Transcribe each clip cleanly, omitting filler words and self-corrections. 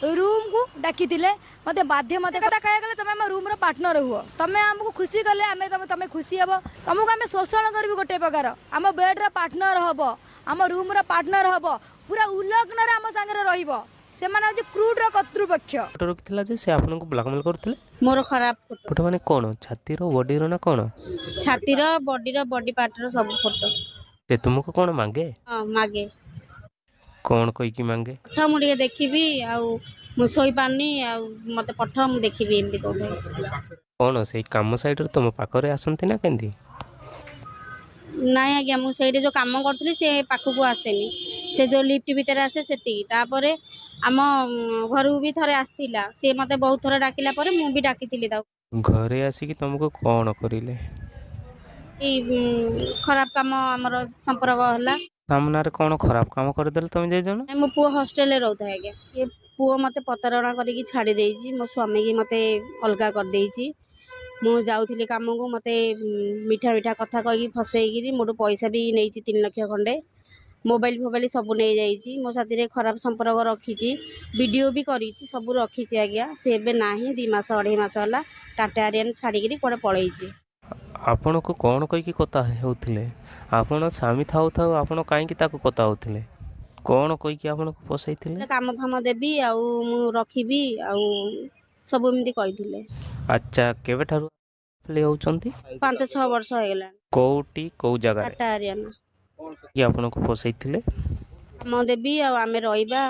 room को डाकी मत बाध्य मत कथा कह तुम रूम पार्टनर हुआ तुम आमको खुशी कले आम तुम खुशी हम तुमको आम शोषण कर गोटे प्रकार आम बेड्र पार्टनर हम आम रूम पार्टनर हम पूरा उल्लग्न आम सागर से क्रूड कर्तृपक्ष फोटो रखिला जे से आपन को ब्लैकमेल करथिले मोर खराब फोटो माने कोन छाती रो बॉडी रो ना कोन छाती रो बॉडी पार्ट रो सब फोटो ते तुमको कोन मांगे हां मागे कोन कोई की मांगे पठा मु ଟିକେ देखिबी आ मु सोई पानी आ मते पठा मु देखिबी एंदी कहै कोन से काम साइड रो तुम पाखरे आसंती ना केंदी नाय आज्ञा मु सेठी जो काम करथली से पाखु को आसेनी से जो लिफ्ट भीतर आसे सेती तापरे आम घर भी थरे आसतिला से मते बहुत थरे डाकिला परे मु भी डाकितिली ता घरे आसी कि तुमको कोन करिले ई खराब काम हमर संपर्क होला सामना रे कोन खराब काम कर देल तुम जे जण मो पुओ हॉस्टल रे रहता है ये पुओ मते पतरଣା करिकी छाड़ी देइची मो स्वामी की मते अलगा कर देइची मु जाउथिली काम को मते मीठा मीठा कथा कहि फसेइगिरी मोटो पैसा भी नेइची 3 लाख खंडे मोबाइल सब नहीं जाइए मो साथी रे खराब संपर्क रखी वीडियो भी करी सब रखी आज्ञा से एबे नाही 2 मास 2.5 मास होला टाटा एरियन छाड़ी कोड़े पलैची आपण को कौन कही कथा होथिले आपण स्वामी थाउ थाउ आपण काई की ताको कथा होथिले कौन कही कि आपण को पोसैथिले काम फाम देबी आ मु रखिबी आ सब एमती कहिथिले अच्छा केबे ठारू प्ले होचंती 5-6 वर्ष हो गेला कोउटी को जगह टाटा एरियन कि आपण को पोसैथिले म देबी आ आमे रहिबा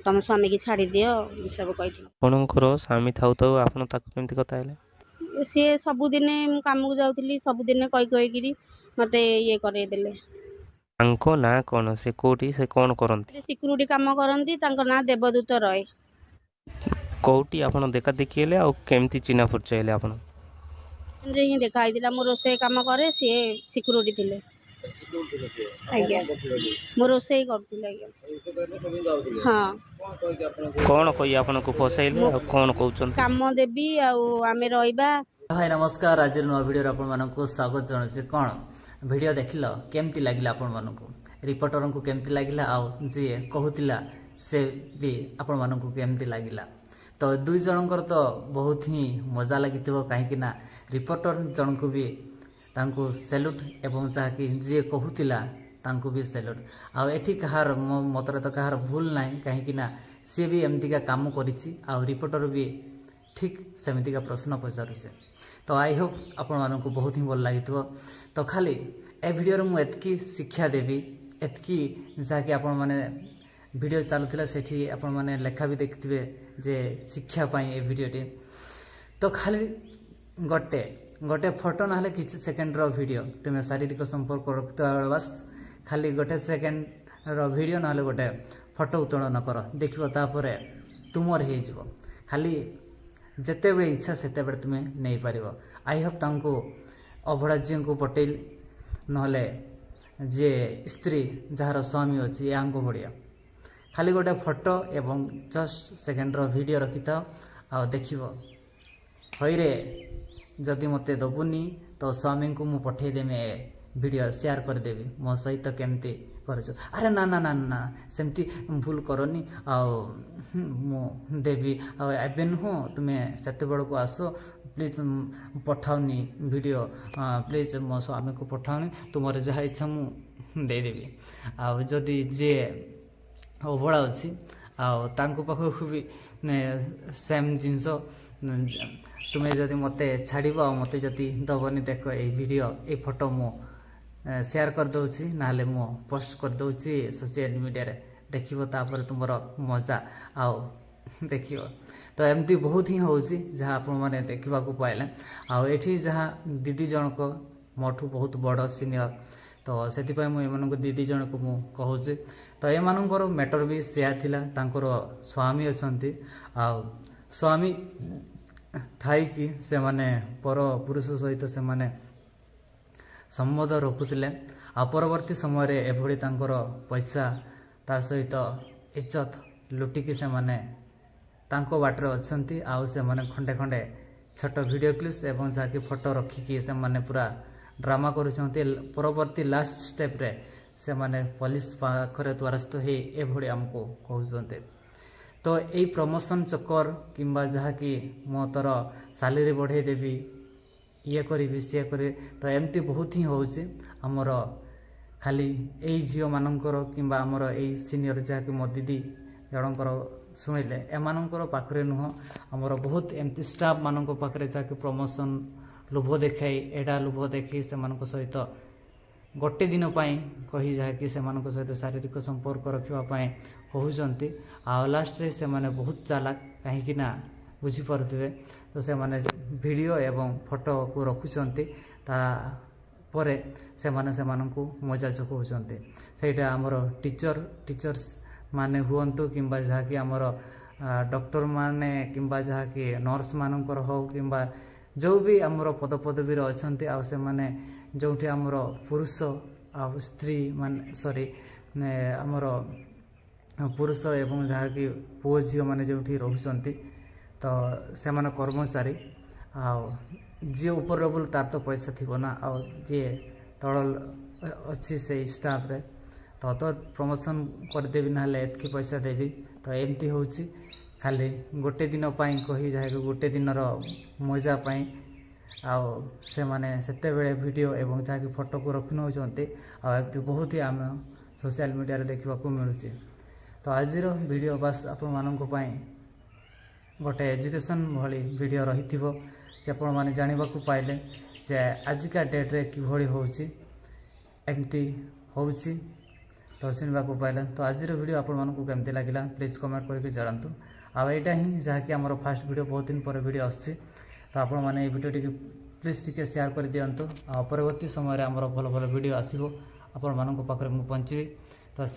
तुम स्वामी की छाड़ी दियो सब कहिथिले आपणकर स्वामी थाउ थाउ आपण ताको केमती कथा हेले सी सबुदिन काम को जाऊली सबुदिन कहीकि मत ये करे देले ना कौन से कोटी से कौन करंती सिक्यूरिटी काम करंती ना देवदूत रहे कोटी आपण देखा देखी हेले आ केमती चिन्हा परिचय हेले आपण रे ही देखाई दिला मो रोसे काम करे सी सिक्यूरिटी थिले आज्ञा मो रोसे करथिले आज्ञा हां कौन कोई आपण को फसैले आ कौन कहउछन काम देबी आ आमे रहिबा हाय नमस्कार आज नवा वीडियो आपण मानको स्वागत जणाउछि कोन वीडियो देखिलो केमती लागिला आपण मानको रिपोर्टर को केमती लागिला आ जे कहूतिला से भी आपण मानको केमती लागिला तो दुई जनकर तो बहुत ही मजा लागिथिबो काहे कि ना रिपोर्टर जन को भी तांको सैल्यूट एवं जाकि जे कहूतिला तांको भी सैल्यूट आ एठी कहार मतरे तो कहार भूल नाही काहे कि ना से भी एमती का काम करिछि आ रिपोर्टर भी ठीक सेमती का प्रश्न पचारुछे तो आई होप आपण मानको बहुत ही भल लागिथिबो तो खाली ए वीडियो रे मु एतकी शिक्षा देबी एतकी जाकि आपण माने वीडियो चालुथिला सेठी आपण माने लेखा भी देखथिबे जे शिक्षा पाई ए वीडियोटी तो खाली गोटे गोटे फोटो ना किसी सेकेंड रो वीडियो तुम शारीरिक संपर्क रखता बस खाली गोटे सेकेंड रो वीडियो ना गोटे फोटो उत्तोलन कर देखो तापर तुमर हो खाली जिते बड़े इच्छा सेते बड़े तुम्हें नहीं पार आई होप तांको अभड़ा जी को पटेल नहले जे स्त्री जार स्वामी अच्छी या बढ़िया खाली गोटे फोटो एवं जस्ट सेकेंड रो वीडियो रखी था आ देखियो हईरे जदि मते दबुनी तो स्वामी को मु पठेदेमी वीडियो शेयर करदेवी मो सहित केमती कर अरे ना ना ना ना सेमती भूल करनी मु देवी आबे नुह तुम्हें से बेल को आस प्लीज पठाओनी वीडियो प्लीज मो स्वामी को पठाओनी तुम जहाँ इच्छा मु देदेवी आदि जे अभड़ा अच्छी पाखक भी सेम जिनस तुम्हें जदि मते छाड़ मत जदि दबनी देख ये वीडियो ये फोटो मु शेयर कर दउछि नाले मु पोस्ट कर दउछि सोशल मीडिया रे देखिबो तापर तुमरो मजा आओ देखियो तो एमती बहुत ही होउछि जहाँ आपण माने देखिबा को पाइले आ एठी जहाँ दीदी जनक मोठू बहुत बड़ सीनियर तो सेति पय मु एमन को दीदी जनक मु कहउछि तो एमानकर मैटर भी शेयर थिला तांकर स्वामी अछंती आ स्वामी थाई कि से माने पर पुरुष सहित से माने संबंध रखुले आ परवर्ती समय रे एभଳି तांकर पैसा ता सहित इज्जत लुटिकी से माने तांको बाटर अछंती आ से माने खंडे खंडे छोट वीडियो क्लिप्स एवं जाके फोटो रखिकी से माने पूरा ड्रामा करूछंती परवर्ती लास्ट स्टेप रे से माने पुलिस पाखरे द्वारस्थ हे एभଳି हमको कहउछंती तो यही प्रमोशन चक्कर किंबा जहाँकि मो तोर सालेरी बढ़े देवी ये करी सी करी तो एमती बहुत ही होउछि हमर खाली यही झील मानकर किंबा आमर यही सीनियर जहाँकि मो दीदी जनकर शुणिले एमानकर पाखरे नुह आमर बहुत एमती स्टाफ मानक पाखरे जहाँकि प्रमोशन लोभ देखाई एडा लोभ देखी से सहित गोटे दिन कही जहाँकि से सहित शारीरिक संपर्क रखापी कहते आ लास्ट रे से माने बहुत चालाक कहीं बुझीपे तो से माने वीडियो एवं फोटो को रखुंट परे से मजा चकाउछन्ते सेटा आमर टीचर्स माने हुअन्तु किंबा जहाँकि आमर डॉक्टर माने किंबा जहाँकि नर्स मानकर हो किंबा जो भी आमर पदपदवी अच्छे आ से माने जोठी आमर पुरुष आ स्त्री मान सॉरी आमर पुरुष एवं जहाँकि पुओ झील मैंने जो रोचंती तो से माने कर्मचारी जी ऊपर लेवल तार तो पैसा थी ना आ जी तल अच्छी से स्टाफ रे तो प्रमोशन करदेवी ना एतकी पैसा देवी तो एमती हूँ खाली गोटे दिन कही जहाँ गोटे दिन मजा पाई से माने सेते बेले वीडियो एवं जहाँकि फोटो को रखी नौकरी बहुत ही आम सोशल मीडिया रे देखा मिलूँ तो आज वीडियो बस आपण गोटे एजुकेशन भली वीडियो रही जे आपण मैंने जानवा पाइले जे आजिका डेट्रे किभली होमती हो तो शुणा पाइले तो आज वीडियो आपण केमती लगे प्लीज कमेंट करके जनातु आईटा ही जहाँकि आम फास्ट वीडियो बहुत दिन पर वीडियो आसी तो आपण मैंने video T please T share कर दिंतु परवर्ती समय आम भल भल वीडियो आसो आपण मानक पाखे मुझे पहुँची